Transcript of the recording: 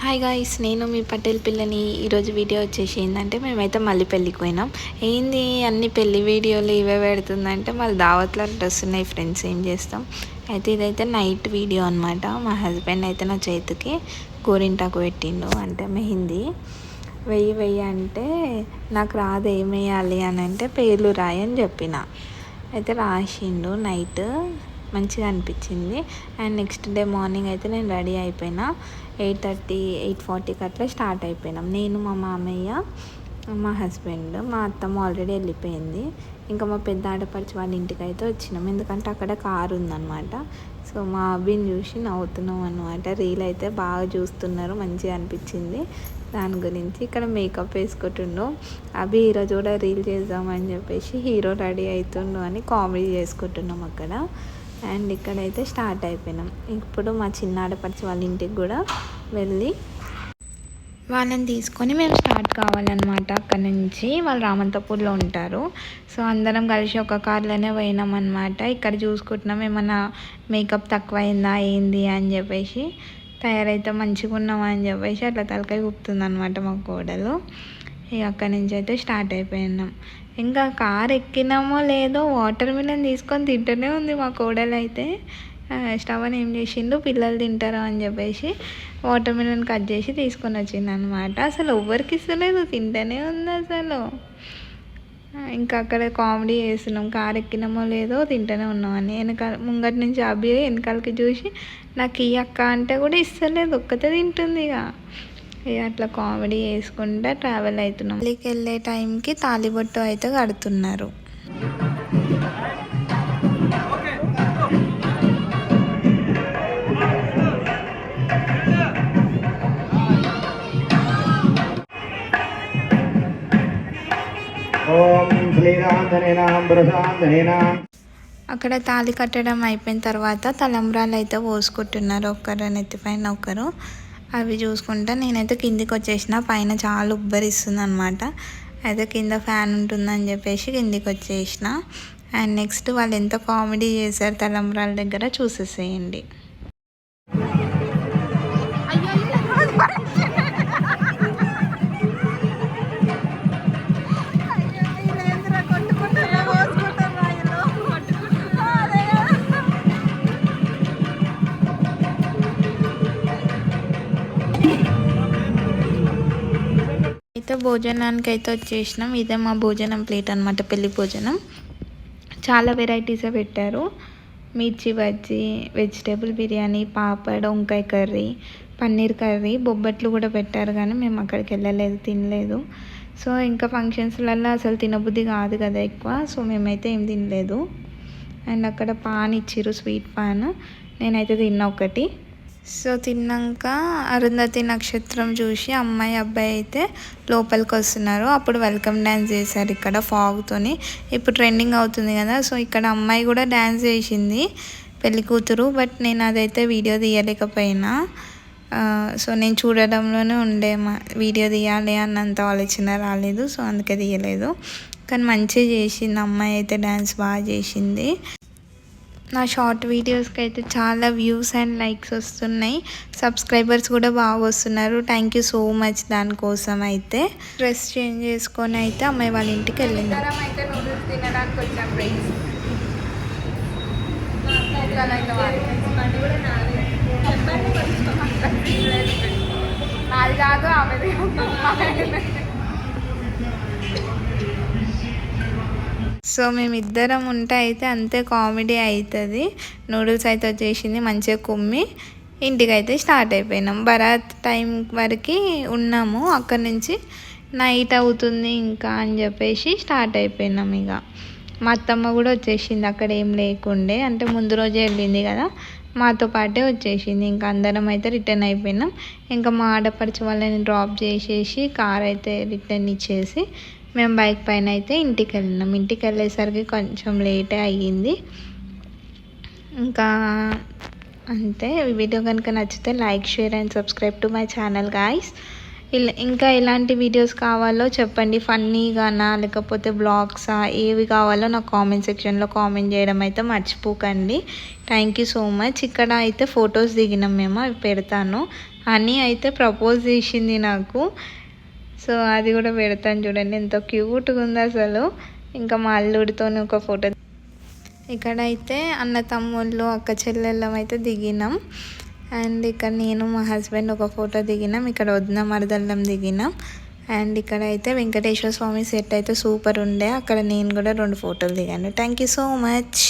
Hi guys, నేను మీ పటేల్ పిల్లని. ఈరోజు వీడియో వచ్చేసి ఏంటంటే మేమైతే మళ్ళీ పెళ్ళికి పోయినాం. ఏంది అన్ని పెళ్ళి వీడియోలు ఇవే పెడుతుందంటే మళ్ళీ దావత్లు అంటే వస్తున్నాయి ఫ్రెండ్స్, ఏం చేస్తాం. అయితే ఇదైతే నైట్ వీడియో అనమాట. మా హస్బెండ్ అయితే నా చేతికి గోరింటాకు పెట్టిండు, అంటే మెహిందీ. వెయ్యి అంటే నాకు రాదు ఏం వేయాలి అని అంటే పేర్లు రాయని చెప్పిన. అయితే రాసిండు నైట్, మంచిగా అనిపించింది. అండ్ నెక్స్ట్ డే మార్నింగ్ అయితే నేను రెడీ అయిపోయినా. 8:30 8:40కి అట్లా స్టార్ట్ అయిపోయినాం. నేను, మా మామయ్య, మా హస్బెండ్, మా అత్తమ్మ ఆల్రెడీ వెళ్ళిపోయింది. ఇంకా మా పెద్ద ఆడపడిచి వాళ్ళ ఇంటికి అయితే వచ్చినాం, ఎందుకంటే అక్కడ కారు ఉందన్నమాట. సో మా అబ్బిని చూసి నవ్వుతున్నాం అనమాట. రీల్ అయితే బాగా చూస్తున్నారు, మంచిగా అనిపించింది దాని గురించి. ఇక్కడ మేకప్ వేసుకుంటుండు. అభి ఈరోజు కూడా రీల్ చేద్దామని చెప్పేసి హీరో రెడీ అవుతుండు అని కామెడీ చేసుకుంటున్నాం అక్కడ. అండ్ ఇక్కడైతే స్టార్ట్ అయిపోయినాం. ఇప్పుడు మా చిన్న ఆడపడిచి వాళ్ళ ఇంటికి కూడా వెళ్ళి వాళ్ళని తీసుకొని మేము స్టార్ట్ కావాలన్నమాట. అక్కడ నుంచి వాళ్ళు రామంతపూర్లో ఉంటారు. సో అందరం కలిసి ఒక కార్లోనే పోయినాం అనమాట. ఇక్కడ చూసుకుంటున్నాం ఏమన్నా మేకప్ తక్కువైందా ఏంది అని చెప్పేసి. తయారైతే మంచిగా ఉన్నామా అని చెప్పేసి అట్లా తలకాయ ఊపుతుంది అనమాట మా కోడలు. ఇక అక్కడి నుంచి అయితే స్టార్ట్ అయిపోయినాం. ఇంకా కార్ ఎక్కినామో లేదో వాటర్ మిలన్ తీసుకొని తింటూనే ఉంది మా కోడలు అయితే. స్టవ్ అని ఏం చేసిండు, పిల్లలు తింటారు అని చెప్పేసి వాటర్ మిలన్ కట్ చేసి తీసుకొని వచ్చింది అనమాట. అసలు ఎవరికి ఇస్తలేదు, తింటూనే ఉంది అసలు. ఇంకా అక్కడ కామెడీ చేస్తున్నాం, కార్ ఎక్కినామో లేదో తింటూనే ఉన్నామని. ముంగటి నుంచి అబ్బి వెనకాలకి చూసి నాకు ఈ అక్క అంటే కూడా ఇస్తలేదు, ఒక్కతే తింటుంది. ఇక అట్లా కామెడీ చేసుకుంటూ ట్రావెల్ అవుతున్నాం. పెళ్ళికి వెళ్ళే టైంకి తాలిబొట్టు అయితే కడుతున్నారు. అక్కడ తాళి కట్టడం అయిపోయిన తర్వాత తలంబ్రాలు అయితే పోసుకుంటున్నారు, ఒకరు నెత్తిపైన ఒకరు. అవి చూసుకుంటా నేనైతే కిందికి వచ్చేసిన. పైన చాలా ఉబ్బరిస్తుంది అనమాట. అయితే కింద ఫ్యాన్ ఉంటుందని చెప్పేసి కిందికి వచ్చేసిన. అండ్ నెక్స్ట్ వాళ్ళు ఎంత కామెడీ చేశారు తలంబ్రాల దగ్గర, చూసేసేయండి. అయితే భోజనానికి అయితే వచ్చేసినాం. ఇదే మా భోజనం ప్లేట్ అనమాట, పెళ్లి భోజనం. చాలా వెరైటీసే పెట్టారు. మిర్చి బజ్జీ, వెజిటేబుల్ బిర్యానీ, పాపడ్, వంకాయ కర్రీ, పన్నీర్ కర్రీ, బొబ్బట్లు కూడా పెట్టారు. కానీ మేము అక్కడికి వెళ్ళలేదు, తినలేదు. సో ఇంకా ఫంక్షన్స్లలో అసలు తినబుద్ధి కాదు కదా ఎక్కువ. సో మేమైతే ఏం తినలేదు. అండ్ అక్కడ పాన్ ఇచ్చిర్రు, స్వీట్ పాన్. నేనైతే తిన్నా ఒకటి. సో తిన్నాక అరుంధతి నక్షత్రం చూసి అమ్మాయి అబ్బాయి అయితే లోపలికి వస్తున్నారు. అప్పుడు వెల్కమ్ డ్యాన్స్ చేశారు ఇక్కడ ఫాగ్తోని. ఇప్పుడు ట్రెండింగ్ అవుతుంది కదా. సో ఇక్కడ అమ్మాయి కూడా డ్యాన్స్ చేసింది, పెళ్లి కూతురు. బట్ నేను అదైతే వీడియో తీయలేకపోయినా. సో నేను చూడడంలోనే ఉండే, వీడియో తీయాలి అన్నంత ఆలోచన రాలేదు. సో అందుకే తీయలేదు. కానీ మంచిగా చేసింది అమ్మాయి అయితే, డ్యాన్స్ బాగా చేసింది. నా షార్ట్ వీడియోస్కి అయితే చాలా వ్యూస్ అండ్ లైక్స్ వస్తున్నాయి. సబ్స్క్రైబర్స్ కూడా బాగా వస్తున్నారు. Thank you so much. దానికోసం అయితే డ్రెస్ చేంజ్ చేసుకొని అయితే అమ్మాయి వాళ్ళ ఇంటికి వెళ్ళింది. అయితే నూడిల్స్ తినడానికి వచ్చాం ఫ్రెండ్స్. అది కాదు ఆమెది. సో మేమిద్దరం ఉంటే అయితే అంతే కామెడీ అవుతుంది. నూడిల్స్ అయితే వచ్చేసింది, మంచిగా కుమ్మి ఇంటికి అయితే స్టార్ట్ అయిపోయినాం. బరాత్ టైం వరకు ఉన్నాము. అక్కడి నుంచి నైట్ అవుతుంది ఇంకా అని చెప్పేసి స్టార్ట్ అయిపోయినాం. ఇక మా అత్తమ్మ కూడా వచ్చేసింది, అక్కడ ఏం లేకుండే, అంటే ముందు రోజే వెళ్ళింది కదా, మాతో పాటే వచ్చేసింది. ఇంకా అందరం అయితే రిటర్న్ అయిపోయినాం. ఇంకా మా ఆడపడిచి వాళ్ళని డ్రాప్ చేసేసి కార్ అయితే రిటర్న్ ఇచ్చేసి మేము బైక్ పైన అయితే ఇంటికి వెళ్ళినాం. ఇంటికి వెళ్ళేసరికి కొంచెం లేటే అయ్యింది. ఇంకా అంతే. వీడియో కనుక నచ్చితే like, share and subscribe to my channel guys. ఇంకా ఎలాంటి వీడియోస్ కావాలో చెప్పండి, ఫన్నీగానా లేకపోతే బ్లాగ్సా, ఏవి కావాలో నాకు కామెంట్ సెక్షన్లో కామెంట్ చేయడం అయితే మర్చిపోకండి. Thank you so much. ఇక్కడ అయితే ఫొటోస్ దిగినాం మేము, అవి పెడతాను. అని అయితే ప్రపోజ్ చేసింది నాకు. సో అది కూడా పెడతాను చూడండి, ఎంత క్యూట్గా ఉంది అసలు. ఇంకా మా అల్లుడితో ఒక ఫోటో. ఇక్కడైతే అన్న తమ్ముళ్ళు అక్క చెల్లెళ్ళం అయితే దిగినాం. అండ్ ఇక్కడ నేను మా హస్బెండ్ ఒక ఫోటో దిగినాం. ఇక్కడ వదిన మరదళ్ళం దిగినాం. అండ్ ఇక్కడ అయితే వెంకటేశ్వర స్వామి సెట్ అయితే సూపర్ ఉండే. అక్కడ నేను కూడా 2 ఫోటోలు దిగాను. Thank you so much.